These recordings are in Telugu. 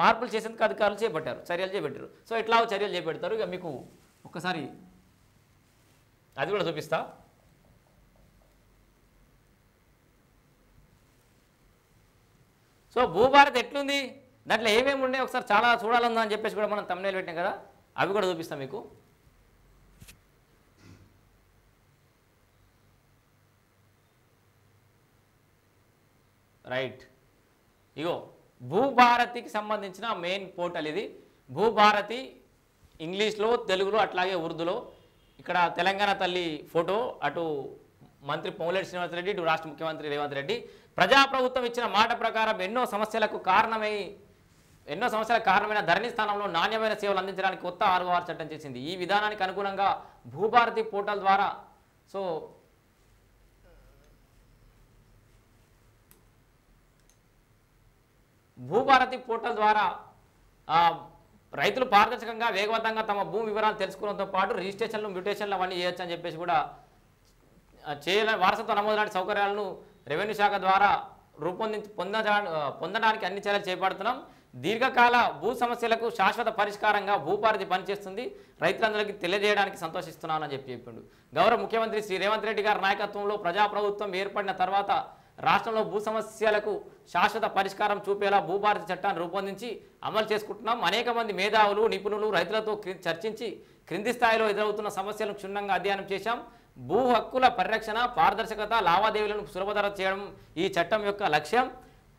మార్పులు చేసేందుకు అధికారులు చర్యలు చేపట్టారు. సో ఇట్లా చర్యలు చేపడతారు. ఇక మీకు ఒక్కసారి అది కూడా చూపిస్తా. సో భూభారతి ఎట్లుంది, దాంట్లో ఏమేమి ఉండే ఒకసారి చాలా చూడాలందా అని చెప్పేసి కూడా మనం తమ్నేల్ పెట్టాం కదా, అవి కూడా చూపిస్తాం మీకు. రైట్, ఇగో భూభారతికి సంబంధించిన మెయిన్ పోర్టల్ ఇది. భూభారతి ఇంగ్లీష్లో, తెలుగులో, అట్లాగే ఉర్దూలో. ఇక్కడ తెలంగాణ తల్లి ఫోటో, అటు మంత్రి పొంగులేటి శ్రీనివాసరెడ్డి, ఇటు రాష్ట్ర ముఖ్యమంత్రి రేవంత్ రెడ్డి. ప్రజాప్రభుత్వం ఇచ్చిన మాట ప్రకారం ఎన్నో సమస్యలకు కారణమైన ధరణి స్థానంలో నాణ్యమైన సేవలు అందించడానికి కొత్త 6 చట్టం చేసింది. ఈ విధానానికి అనుగుణంగా భూభారతి పోర్టల్ ద్వారా రైతులు పారదర్శకంగా వేగవంతంగా తమ భూమి వివరాలు తెలుసుకోవడంతో పాటు రిజిస్ట్రేషన్లు, మ్యూటేషన్లు అవన్నీ చేయొచ్చు అని చెప్పేసి కూడా వారసత్వ నమోదు లాంటి సౌకర్యాలను రెవెన్యూ శాఖ ద్వారా పొందడానికి అన్ని చర్యలు చేపడుతున్నాం. దీర్ఘకాల భూ సమస్యలకు శాశ్వత పరిష్కారంగా భూభారతి పనిచేస్తుంది. రైతులందరికీ తెలియజేయడానికి సంతోషిస్తున్నానని చెప్పిండు. గౌరవ ముఖ్యమంత్రి శ్రీ రేవంత్ రెడ్డి గారి నాయకత్వంలో ప్రజాప్రభుత్వం ఏర్పడిన తర్వాత రాష్ట్రంలో భూ సమస్యలకు శాశ్వత పరిష్కారం చూపేలా భూభారతి చట్టాన్ని రూపొందించి అమలు చేసుకుంటున్నాం. అనేక మంది మేధావులు, నిపుణులు, రైతులతో చర్చించి క్రింది స్థాయిలో ఎదురవుతున్న సమస్యలను క్షుణ్ణంగా అధ్యయనం చేశాం. భూ హక్కుల పరిరక్షణ, పారదర్శకత, లావాదేవీలను సులభతరం చేయడం ఈ చట్టం యొక్క లక్ష్యం.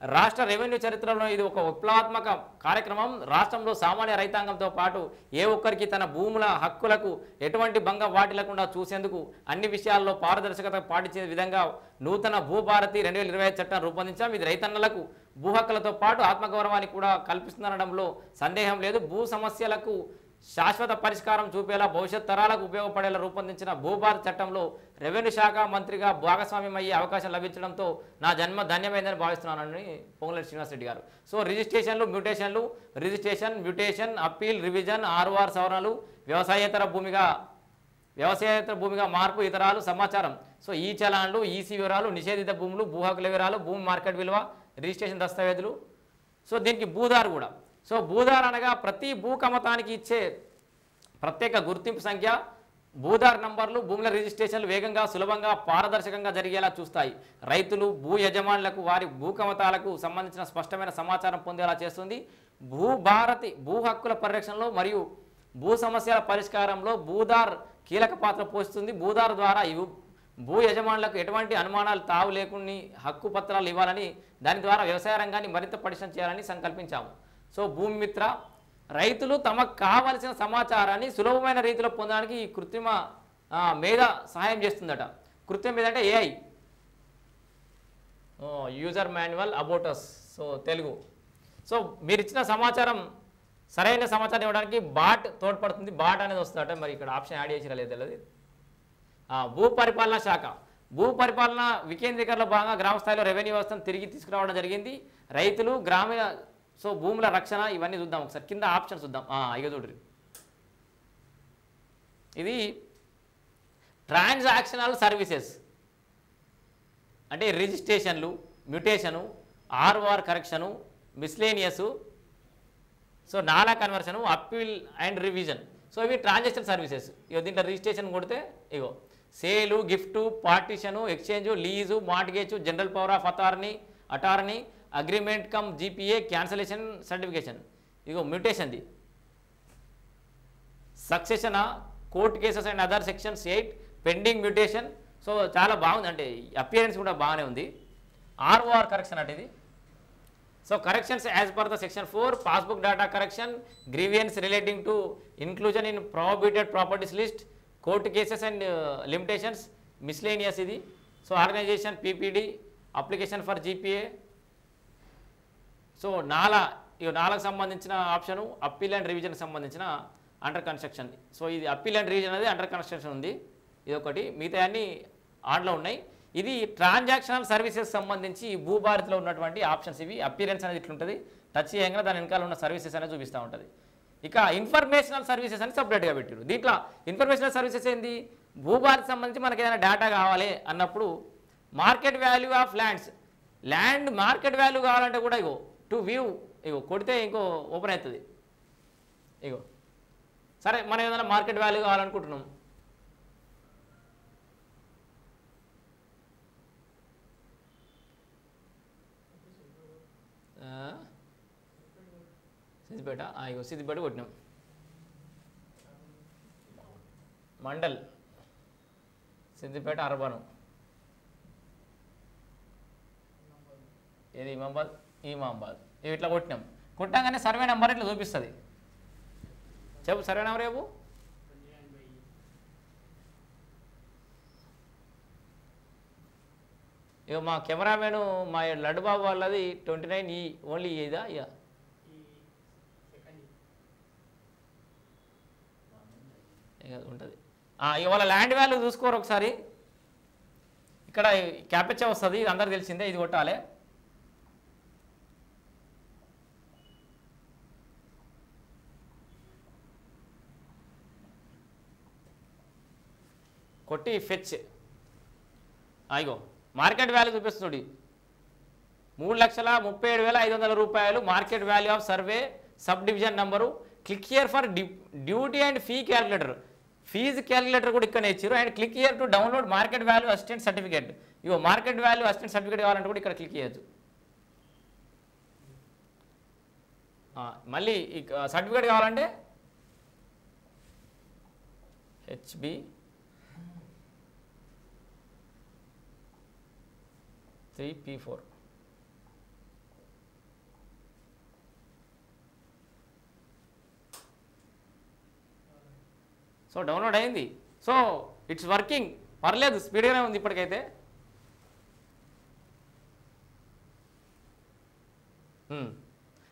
రాష్ట్ర రెవెన్యూ చరిత్రలో ఇది ఒక విప్లవాత్మక కార్యక్రమం. రాష్ట్రంలో సామాన్య రైతాంగంతో పాటు ఏ ఒక్కరికి తన భూముల హక్కులకు ఎటువంటి భంగం వాటిల్లకుండా చూసేందుకు అన్ని విషయాల్లో పారదర్శకత పాటించే విధంగా నూతన భూభారతి 2025 చట్టం రూపొందించాం. ఇది రైతన్నలకు భూ హక్కులతో పాటు ఆత్మగౌరవాన్ని కూడా కల్పిస్తుందనడంలో సందేహం లేదు. భూ సమస్యలకు శాశ్వత పరిష్కారం చూపేలా భవిష్యత్ తరాలకు ఉపయోగపడేలా రూపొందించిన భూభారతి చట్టంలో రెవెన్యూ శాఖ మంత్రిగా భాగస్వామ్యం అయ్యే అవకాశం లభించడంతో నా జన్మ ధన్యమైందని భావిస్తున్నానని పొంగులేటి శ్రీనివాసరెడ్డి గారు. So registration, mutation, appeal, revision, ROR సవరణలు, వ్యవసాయేతర భూమిగా మార్పు, ఇతరాలు సమాచారం. సో ఈ చలాన్లు, ఈసీ వివరాలు, నిషేధిత భూములు, భూ హక్కుల వివరాలు, భూమి మార్కెట్ విలువ, రిజిస్ట్రేషన్ దస్తావేజులు. సో దీనికి భూదారు కూడా. సో భూదార్ అనగా ప్రతి భూ కమతానికి ఇచ్చే ప్రత్యేక గుర్తింపు సంఖ్య. భూదార్ నంబర్లు భూముల రిజిస్ట్రేషన్లు వేగంగా, సులభంగా, పారదర్శకంగా జరిగేలా చూస్తాయి. రైతులు, భూ యజమానులకు వారి భూ కమతాలకు సంబంధించిన స్పష్టమైన సమాచారం పొందేలా చేస్తుంది. భూభారతి భూ హక్కుల పరిరక్షణలో మరియు భూ సమస్యల పరిష్కారంలో భూదార్ కీలక పాత్ర పోషిస్తుంది. భూదార్ ద్వారా భూ యజమానులకు ఎటువంటి అనుమానాలు తావు లేకుండా హక్కు పత్రాలు ఇవ్వాలని, దాని ద్వారా వ్యవసాయ రంగాన్ని మరింత పటిష్టం చేయాలని సంకల్పించాము. సో భూమి మిత్ర రైతులు తమకు కావలసిన సమాచారాన్ని సులభమైన రీతిలో పొందడానికి ఈ కృత్రిమ మేధ సహాయం చేస్తుందట. కృత్రిమ మేధ అంటే AI, user manual about us. So Telugu. So మీరు ఇచ్చిన సమాచారం సరైన సమాచారం ఇవ్వడానికి బాట్ తోడ్పడుతుంది. బాట్ అనేది వస్తుందట. మరి ఇక్కడ ఆప్షన్ యాడ్ చేసిరా లేదు తెలియదు. భూ పరిపాలన శాఖ. భూ పరిపాలన వికేంద్రీకరణలో భాగంగా గ్రామ స్థాయిలో రెవెన్యూ వ్యవస్థను తిరిగి తీసుకురావడం జరిగింది. రైతులు, గ్రామీణ భూముల రక్షణ ఇవన్నీ చూద్దాం ఒకసారి. కింద ఆప్షన్ చూద్దాం. ఇక చూడ్రి, ఇది ట్రాన్సాక్షనల్ సర్వీసెస్ అంటే రిజిస్ట్రేషన్లు, mutation, ROR correction, miscellaneous, so NALA conversion, appeal and revision. So ఇవి ట్రాన్సాక్షన్ సర్వీసెస్. ఇక దీంట్లో రిజిస్ట్రేషన్ కొడితే ఇగో sale, gift, partition, exchange, lease, mortgage, general power of attorney, agreement cum GPA, cancellation certification. ఇగో మ్యూటేషన్ది succession, court cases and other sections 8 pending mutation. So చాలా బాగుంది, అంటే అపియరెన్స్ కూడా బాగానే ఉంది. ఆర్ఓఆర్ కరెక్షన్ అంటే ఇది. So corrections as per the section 4, passbook data correction, grievance relating to inclusion in prohibited properties list, court cases and limitations, miscellaneous ఇది. So organization, PPD, application for GPA. So నాలకు సంబంధించిన ఆప్షను అప్పీల్ అండ్ రివిజన్కి సంబంధించిన అండర్ కన్స్ట్రక్షన్. సో ఇది అప్పీల్ అండ్ రివిజన్ అనేది అండర్ కన్స్ట్రక్షన్ ఉంది, ఇది ఒకటి. మిగతా అన్నీ ఆన్లో ఉన్నాయి. ఇది ట్రాన్సాక్షనల్ సర్వీసెస్ సంబంధించి భూభారతిలో ఉన్నటువంటి ఆప్షన్స్ ఇవి. అపీరెన్స్ అనేది ఇట్లుంటుంది, టచ్ చేయంగా దాని వెనకాల ఉన్న సర్వీసెస్ అనేది చూపిస్తూ ఉంటుంది. ఇక ఇన్ఫర్మేషనల్ సర్వీసెస్ అని సపరేట్గా పెట్టారు. దీంట్లో ఇన్ఫర్మేషనల్ సర్వీసెస్ ఏంది, భూభారతి సంబంధించి మనకి ఏదైనా డేటా కావాలి అన్నప్పుడు market value of land market value కావాలంటే కూడా ఇగో టు వ్యూ ఇగో కొడితే ఇంకో ఓపెన్ అవుతుంది. ఇగో సరే మనం ఏదైనా మార్కెట్ వాల్యూ కావాలనుకుంటున్నాం. సిద్దిపేట ఇగో సిద్దిపేట కొట్టినాం. మండల్ సిద్దిపేట అర్బను ఏది ఇమాంబాద్ ఇవి ఇట్లా కొట్టినాం. కొట్టాగానే సర్వే నెంబర్ ఇట్లా చూపిస్తుంది. చెప్పు సర్వే నెంబర్ రేపు ఇక మా కెమెరామెన్ మా లడ్డుబాబు వాళ్ళది 29E ఓన్లీ ఇదా ఇక ఉంటుంది. ఇక వాళ్ళ ల్యాండ్ వాల్యూ చూసుకోరు ఒకసారి. ఇక్కడ క్యాప్చా వస్తుంది, ఇది అందరికి తెలిసిందే, ఇది కొట్టాలి. కొట్టి ఫెచ్ ఇగో మార్కెట్ వాల్యూ చూపిస్తుంది. 3,37,500 రూపాయలు market value of survey sub division number. Click here for duty and fee calculator. Fees calculator కూడా ఇక్కడ ఇచ్చారు. And click here to download market value assistant certificate. ఇగో మార్కెట్ వాల్యూ అసిస్టెంట్ సర్టిఫికేట్ కావాలంటే కూడా ఇక్కడ క్లిక్ చేయొచ్చు. మళ్ళీ సర్టిఫికేట్ కావాలంటే HB 3P4 సో డౌన్లోడ్ అయింది. సో ఇట్స్ వర్కింగ్, పర్లేదు, స్పీడ్గానే ఉంది ఇప్పటికైతే.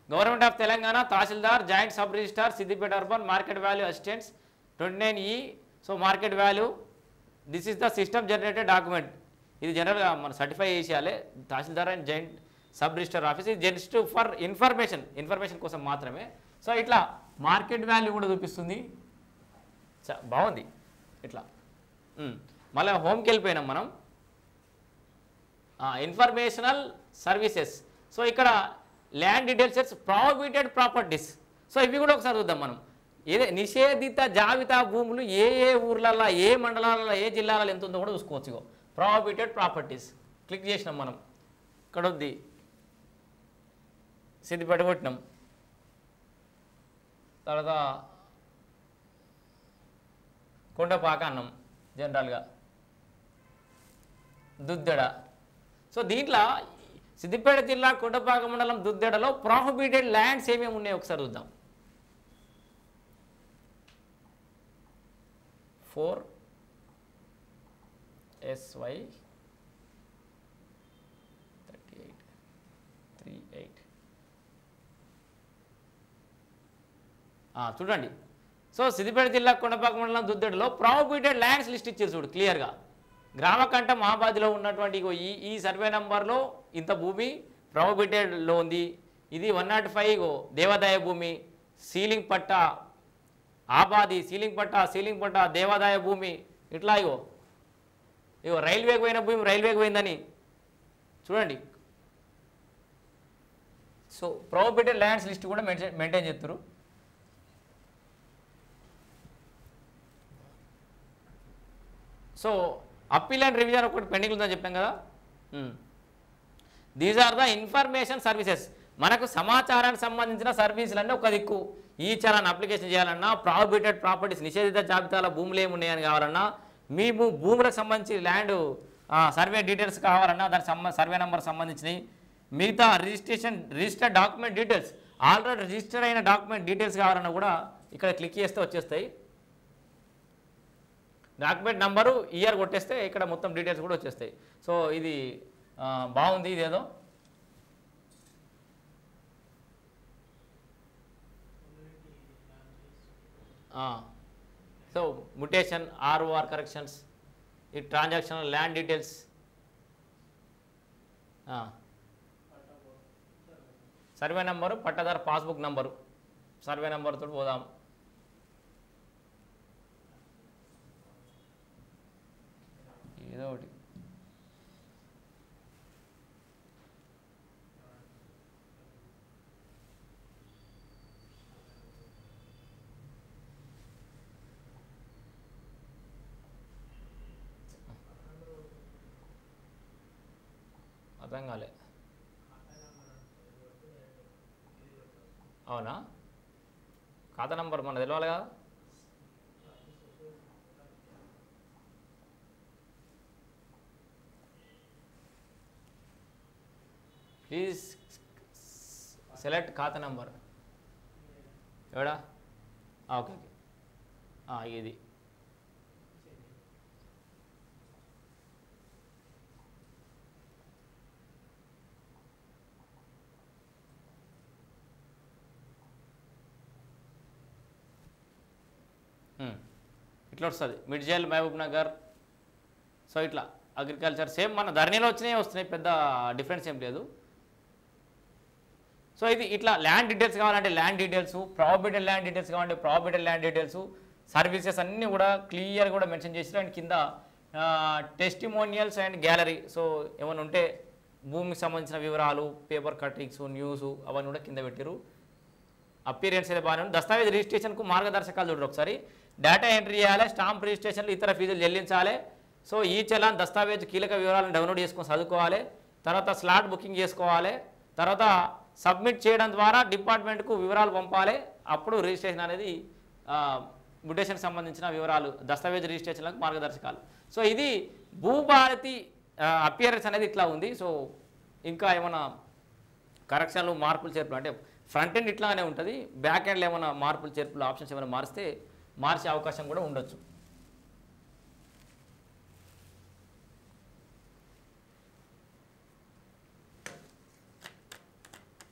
Government of Telangana tahsildar joint sub registrar Siddipet urban market value assistants 29E. So market value this is the system generated document. ఇది జనరల్గా మనం సర్టిఫై చేసేయాలి tahsildar and joint sub register office. ఇది జస్ట్ ఫర్ ఇన్ఫర్మేషన్ కోసం మాత్రమే. సో ఇట్లా మార్కెట్ వాల్యూ కూడా చూపిస్తుంది. బాగుంది ఇట్లా. మళ్ళీ హోమ్కి వెళ్ళిపోయినాం మనం. Informational services. సో ఇక్కడ land details prohibited properties. So ఇవి కూడా ఒకసారి చూద్దాం మనం. నిషేధిత జాబితా భూములు ఏ ఊర్లలో, ఏ మండలాలలో, ఏ జిల్లాలలో ఎంత ఉందో కూడా చూసుకోవచ్చు. ఇగో ప్రాహిబిటెడ్ ప్రాపర్టీస్ క్లిక్ చేసినాం మనం. ఇక్కడ ఉంది సిద్దిపేట కొట్టినాం. తర్వాత కొండపాక అన్నం జనరల్గా దుద్దెడ. సో దీంట్లో సిద్దిపేట జిల్లా కొండపాక మండలం దుద్దెడలో ప్రాహిబిటెడ్ ల్యాండ్స్ ఏమేమి ఉన్నాయో ఒకసారి చూద్దాం. 4SY 3838 చూడండి. సో సిద్దిపేట జిల్లా కొండపాక మండలం దుద్దెడలో ప్రాహిబిటెడ్ ల్యాండ్స్ లిస్ట్ ఇచ్చారు చూడు క్లియర్గా. గ్రామకంఠ మహాబాద్లో ఉన్నటువంటి ఈ సర్వే నెంబర్లో ఇంత భూమి ప్రాహిబిటెడ్లో ఉంది. ఇది 105 దేవాదాయ భూమి. సీలింగ్ పట్ట ఆబాది, సీలింగ్ పట్ట దేవాదాయ భూమి. ఇట్లా ఇగో రైల్వేకి పోయిన భూమి రైల్వేకి పోయిందని చూడండి. సో ప్రాహిబిటెడ్ ల్యాండ్స్ లిస్ట్ కూడా మెయింటైన్ చేస్తారు. సో అప్పీల్ అండ్ రివిజన్ ఒకటి పెండింగ్ ఉందని చెప్పాం కదా. These are the information services. మనకు సమాచారానికి సంబంధించిన సర్వీసులన్నీ ఒక దిక్కు. ఈ చలాన్ అప్లికేషన్ చేయాలన్నా, ప్రాహిబిటెడ్ ప్రాపర్టీస్ నిషేధిత జాబితాల భూములు ఏమున్నాయని కావాలన్నా, మీ భూములకు సంబంధించి ల్యాండ్ సర్వే డీటెయిల్స్ కావాలన్నా, దానికి సర్వే నెంబర్ సంబంధించినవి, మిగతా registered document details, already register అయిన డాక్యుమెంట్ డీటెయిల్స్ కావాలన్నా కూడా ఇక్కడ క్లిక్ చేస్తే వచ్చేస్తాయి. డాక్యుమెంట్ నంబరు ఇయర్ కొట్టేస్తే ఇక్కడ మొత్తం డీటెయిల్స్ కూడా వచ్చేస్తాయి. సో ఇది బాగుంది. ఇదేదో సో మ్యుటేషన్, ఆర్ఓఆర్ కరెక్షన్స్, ఈ transactional land details, survey number, పట్టాదారు పాస్బుక్ నంబరు, సర్వే నెంబర్తో పోదాం. ఏదో ఒకటి అర్థం కాలే. అవునా, ఖాతా నంబర్ మన తెలవాలి కదా. ప్లీజ్ సెలెక్ట్ ఖాతా నంబర్. ఎవడా? ఓకే ఓకే, ఇది ఇట్లా వస్తుంది. మిడ్జల్, మహబూబ్ నగర్. సో ఇట్లా అగ్రికల్చర్ సేమ్ మన ధరణిలో వస్తున్నాయి, పెద్ద డిఫరెన్స్ ఏం లేదు. సో ఇది ఇట్లా ల్యాండ్ డీటెయిల్స్ కావాలంటే ల్యాండ్ డీటెయిల్స్, ప్రాబిటెడ్ ల్యాండ్ డీటెయిల్స్ కావాలంటే ప్రాబిటెడ్ ల్యాండ్ డీటెయిల్స్, సర్వీసెస్ అన్నీ కూడా క్లియర్గా కూడా మెన్షన్ చేసారు. అండ్ కింద టెస్టిమోనియల్స్ అండ్ గ్యాలరీ. సో ఏమైనా ఉంటే భూమికి సంబంధించిన వివరాలు, పేపర్ కటింగ్స్, న్యూస్ అవన్నీ కూడా కింద పెట్టారు. అపీరియన్స్ అయితే బాగానే ఉంది. దస్తావేజ్ రిజిస్ట్రేషన్కు మార్గదర్శకాలు చూడరు ఒకసారి. డేటా ఎంట్రీ చేయాలి, స్టాంప్ రిజిస్ట్రేషన్లు, ఇతర ఫీజులు చెల్లించాలి. సో ఈ చలాన్ దస్తావేజ్ కీలక వివరాలను డౌన్లోడ్ చేసుకొని చదువుకోవాలి. తర్వాత స్లాట్ బుకింగ్ చేసుకోవాలి. తర్వాత సబ్మిట్ చేయడం ద్వారా డిపార్ట్మెంట్కు వివరాలు పంపాలి. అప్పుడు రిజిస్ట్రేషన్ అనేది మ్యుటేషన్కి సంబంధించిన వివరాలు, దస్తావేజ్ రిజిస్ట్రేషన్లకు మార్గదర్శకాలు. సో ఇది భూభారతి అపియరెన్స్ అనేది ఇట్లా ఉంది. సో ఇంకా ఏమైనా కరెక్షన్లు, మార్పులు, చేర్పులు అంటే ఫ్రంట్ ఎండ్ ఇట్లానే ఉంటుంది, బ్యాక్ ఎండ్లో ఏమైనా మార్పులు, చేర్పులు, ఆప్షన్స్ ఏమైనా మార్చే అవకాశం కూడా ఉండొచ్చు.